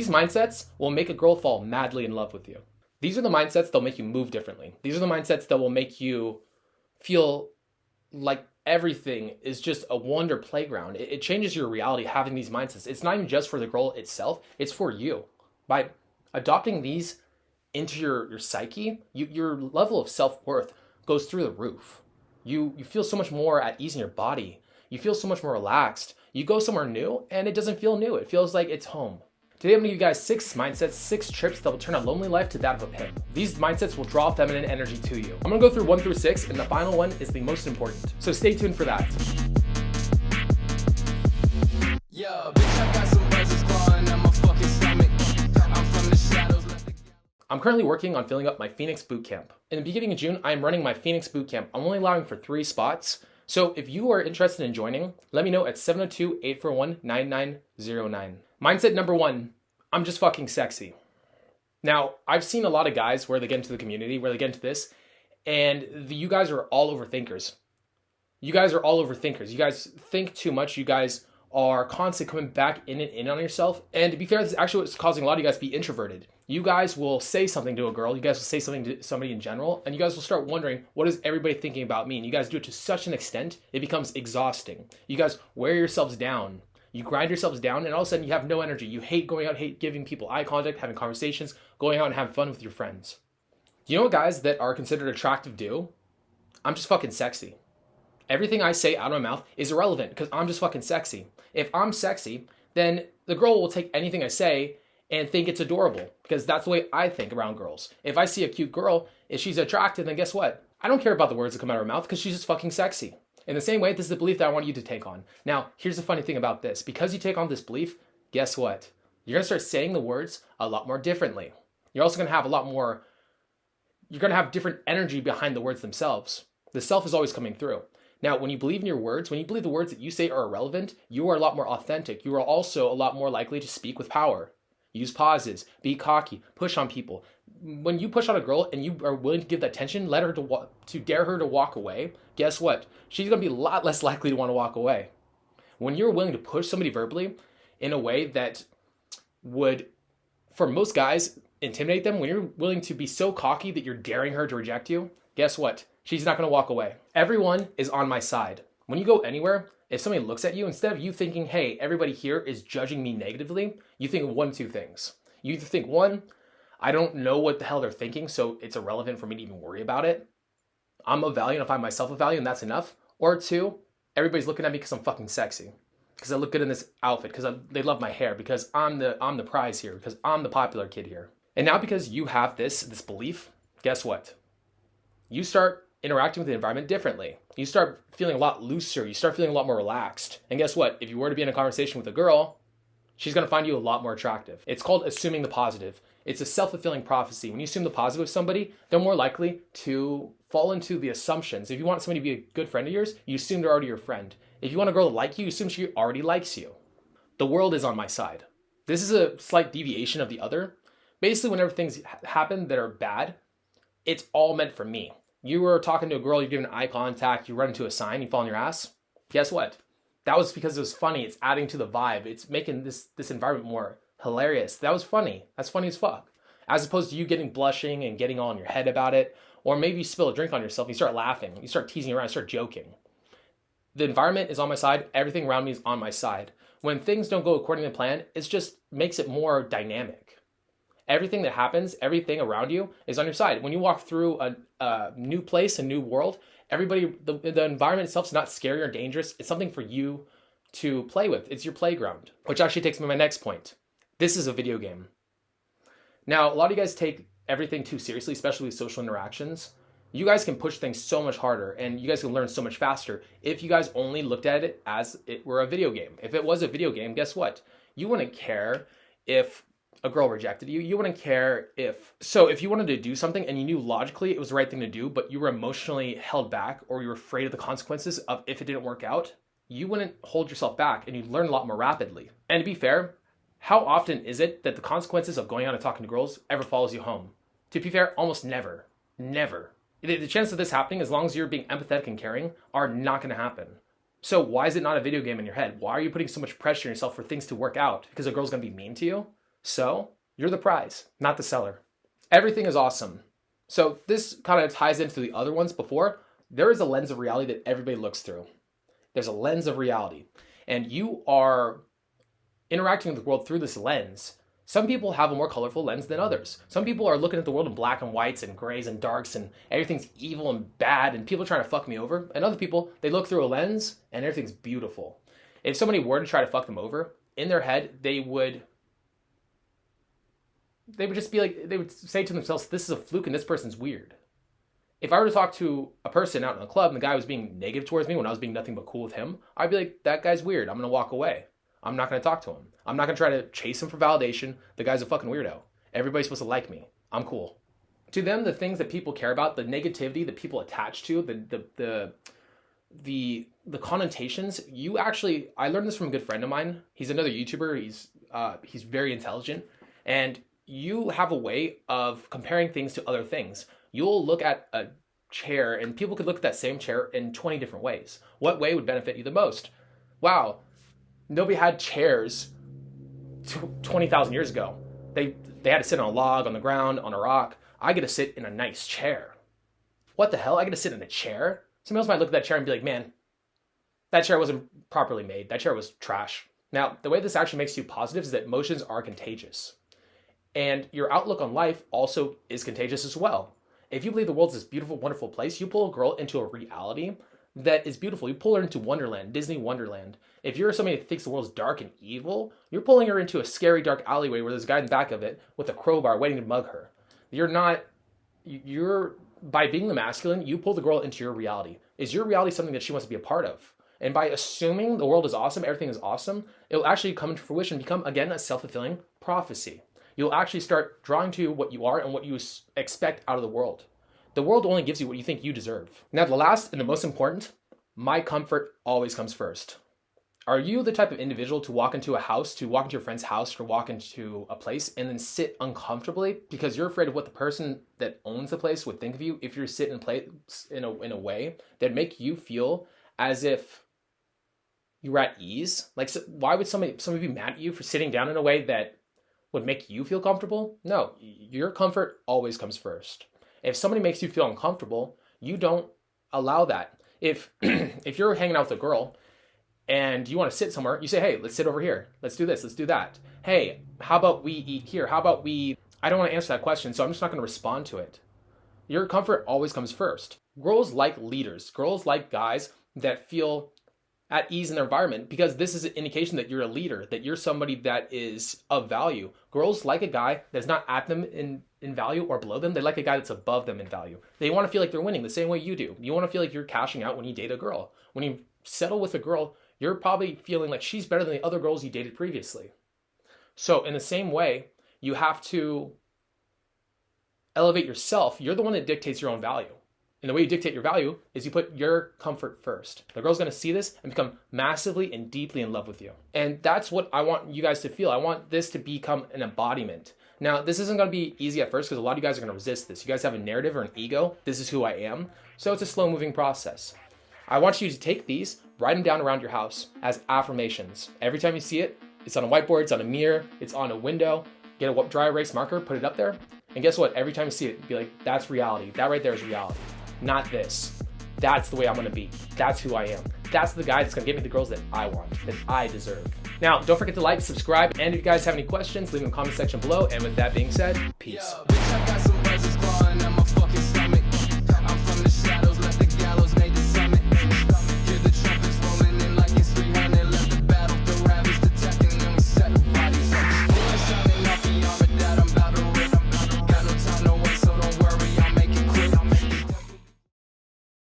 These mindsets will make a girl fall madly in love with you. These are the mindsets that'll make you move differently. These are the mindsets that will make you feel like everything is just a wonder playground. It changes your reality having these mindsets. It's not even just for the girl itself, it's for you. By adopting these into your psyche, your level of self-worth goes through the roof. You feel so much more at ease in your body. You feel so much more relaxed. You go somewhere new and it doesn't feel new. It feels like it's home. Today I'm gonna give you guys 6 mindsets, 6 trips that will turn a lonely life to that of a pimp. These mindsets will draw feminine energy to you. I'm gonna go through 1 through 6 and the final one is the most important. So stay tuned for that. Yo, bitch, I got some buzzes clawing at my fucking stomach. I'm from the shadows. I'm currently working on filling up my Phoenix Bootcamp. In the beginning of June, I am running my Phoenix Bootcamp. I'm only allowing for 3 spots. So if you are interested in joining, let me know at 702-841-9909. Mindset number 1, I'm just fucking sexy. Now, I've seen a lot of guys where they get into the community, where they get into this, and you guys are all overthinkers. You guys are all overthinkers. You guys think too much. You guys are constantly coming back in and in on yourself. And to be fair, this is actually what's causing a lot of you guys to be introverted. You guys will say something to a girl, you guys will say something to somebody in general, and you guys will start wondering, what is everybody thinking about me? And you guys do it to such an extent, it becomes exhausting. You guys wear yourselves down. You grind yourselves down, and all of a sudden you have no energy. You hate going out, hate giving people eye contact, having conversations, going out and having fun with your friends. Do you know what guys that are considered attractive do? I'm just fucking sexy. Everything I say out of my mouth is irrelevant because I'm just fucking sexy. If I'm sexy, then the girl will take anything I say and think it's adorable because that's the way I think around girls. If I see a cute girl, if she's attractive, then guess what? I don't care about the words that come out of her mouth because she's just fucking sexy. In the same way, this is the belief that I want you to take on. Now, here's the funny thing about this. Because you take on this belief, guess what? You're going to start saying the words a lot more differently. You're also going to have you're going to have different energy behind the words themselves. The self is always coming through. Now, when you believe in your words, when you believe the words that you say are irrelevant, you are a lot more authentic. You are also a lot more likely to speak with power. Use pauses, be cocky, push on people. When you push on a girl and you are willing to give that tension, let her to dare her to walk away, guess what? She's going to be a lot less likely to want to walk away. When you're willing to push somebody verbally in a way that would, for most guys, intimidate them, when you're willing to be so cocky that you're daring her to reject you, guess what? She's not going to walk away. Everyone is on my side. When you go anywhere, if somebody looks at you, instead of you thinking, hey, everybody here is judging me negatively, you think of 1 of 2 things. You either think, 1, I don't know what the hell they're thinking, so it's irrelevant for me to even worry about it. I'm of value and I find myself of value and that's enough. Or 2, everybody's looking at me because I'm fucking sexy. Because I look good in this outfit, because they love my hair, because I'm the prize here, because I'm the popular kid here. And now because you have this belief, guess what? You start interacting with the environment differently. You start feeling a lot looser. You start feeling a lot more relaxed. And guess what? If you were to be in a conversation with a girl, she's going to find you a lot more attractive. It's called assuming the positive. It's a self-fulfilling prophecy. When you assume the positive of somebody, they're more likely to fall into the assumptions. If you want somebody to be a good friend of yours, you assume they're already your friend. If you want a girl to like you assume she already likes you. The world is on my side. This is a slight deviation of the other. Basically, whenever things happen that are bad, it's all meant for me. You were talking to a girl, you're giving eye contact, you run into a sign, you fall on your ass. Guess what? That was because it was funny. It's adding to the vibe. It's making this environment more hilarious. That was funny. That's funny as fuck. As opposed to you getting blushing and getting all in your head about it. Or maybe you spill a drink on yourself and you start laughing. You start teasing around, you start joking. The environment is on my side. Everything around me is on my side. When things don't go according to plan, it just makes it more dynamic. Everything that happens, everything around you is on your side. When you walk through a new place, a new world, the environment itself is not scary or dangerous. It's something for you to play with. It's your playground, which actually takes me to my next point. This is a video game. Now, a lot of you guys take everything too seriously, especially with social interactions. You guys can push things so much harder and you guys can learn so much faster if you guys only looked at it as it were a video game. If it was a video game, guess what? You wouldn't care if a girl rejected you. You wouldn't care if you wanted to do something and you knew logically it was the right thing to do, but you were emotionally held back or you were afraid of the consequences of if it didn't work out, you wouldn't hold yourself back and you'd learn a lot more rapidly. And to be fair, how often is it that the consequences of going out and talking to girls ever follows you home? To be fair, almost never. Never. The chance of this happening, as long as you're being empathetic and caring, are not going to happen. So why is it not a video game in your head? Why are you putting so much pressure on yourself for things to work out? Because a girl's going to be mean to you? So you're the prize, not the seller. Everything is awesome. So this kind of ties into the other ones before. There is a lens of reality that everybody looks through. There's a lens of reality, and you are interacting with the world through this lens. Some people have a more colorful lens than others. Some people are looking at the world in black and whites and grays and darks and everything's evil and bad and people are trying to fuck me over. And other people, they look through a lens and everything's beautiful. If somebody were to try to fuck them over, in their head, they would just be like, they would say to themselves, this is a fluke and this person's weird. If I were to talk to a person out in a club and the guy was being negative towards me when I was being nothing but cool with him, I'd be like, that guy's weird. I'm going to walk away. I'm not going to talk to him. I'm not going to try to chase him for validation. The guy's a fucking weirdo. Everybody's supposed to like me. I'm cool. To them, the things that people care about, the negativity that people attach to, the connotations, I learned this from a good friend of mine. He's another YouTuber. He's very intelligent. And you have a way of comparing things to other things. You'll look at a chair and people could look at that same chair in 20 different ways. What way would benefit you the most? Wow. Nobody had chairs 20,000 years ago. They had to sit on a log, on the ground, on a rock. I get to sit in a nice chair. What the hell? I get to sit in a chair? Somebody else might look at that chair and be like, man, that chair wasn't properly made. That chair was trash. Now, the way this actually makes you positive is that emotions are contagious. And your outlook on life also is contagious as well. If you believe the world's this beautiful, wonderful place, you pull a girl into a reality that is beautiful. You pull her into Wonderland, Disney Wonderland. If you're somebody that thinks the world's dark and evil, you're pulling her into a scary, dark alleyway where there's a guy in the back of it with a crowbar waiting to mug her. By being the masculine, you pull the girl into your reality. Is your reality something that she wants to be a part of? And by assuming the world is awesome, everything is awesome, it'll actually come into fruition, become, again, a self-fulfilling prophecy. You'll actually start drawing to what you are and what you expect out of the world. The world only gives you what you think you deserve. Now, the last and the most important, my comfort always comes first. Are you the type of individual to walk into a house, to walk into your friend's house, or walk into a place and then sit uncomfortably because you're afraid of what the person that owns the place would think of you if you're sitting in place in a way that make you feel as if you're at ease? Like, so why would somebody be mad at you for sitting down in a way that would make you feel comfortable? No, your comfort always comes first. If somebody makes you feel uncomfortable, you don't allow that. If you're hanging out with a girl and you want to sit somewhere, you say, hey, let's sit over here. Let's do this. Let's do that. Hey, how about we eat here? How about I don't want to answer that question, so I'm just not going to respond to it. Your comfort always comes first. Girls like leaders. Girls like guys that feel at ease in their environment because this is an indication that you're a leader, that you're somebody that is of value. Girls like a guy that's not at them in value or below them. They like a guy that's above them in value. They want to feel like they're winning the same way you do. You want to feel like you're cashing out when you date a girl. When you settle with a girl, you're probably feeling like she's better than the other girls you dated previously. So in the same way, you have to elevate yourself. You're the one that dictates your own value. And the way you dictate your value is you put your comfort first. The girl's going to see this and become massively and deeply in love with you. And that's what I want you guys to feel. I want this to become an embodiment. Now, this isn't going to be easy at first because a lot of you guys are going to resist this. You guys have a narrative or an ego. This is who I am. So it's a slow moving process. I want you to take these, write them down around your house as affirmations. Every time you see it, it's on a whiteboard, it's on a mirror, it's on a window. Get a dry erase marker, put it up there. And guess what? Every time you see it, be like, that's reality. That right there is reality. Not this. That's the way I'm going to be. That's who I am. That's the guy that's going to get me the girls that I want, that I deserve. Now, don't forget to like, subscribe, and if you guys have any questions, leave them in the comment section below. And with that being said, peace. Yo, bitch, I got some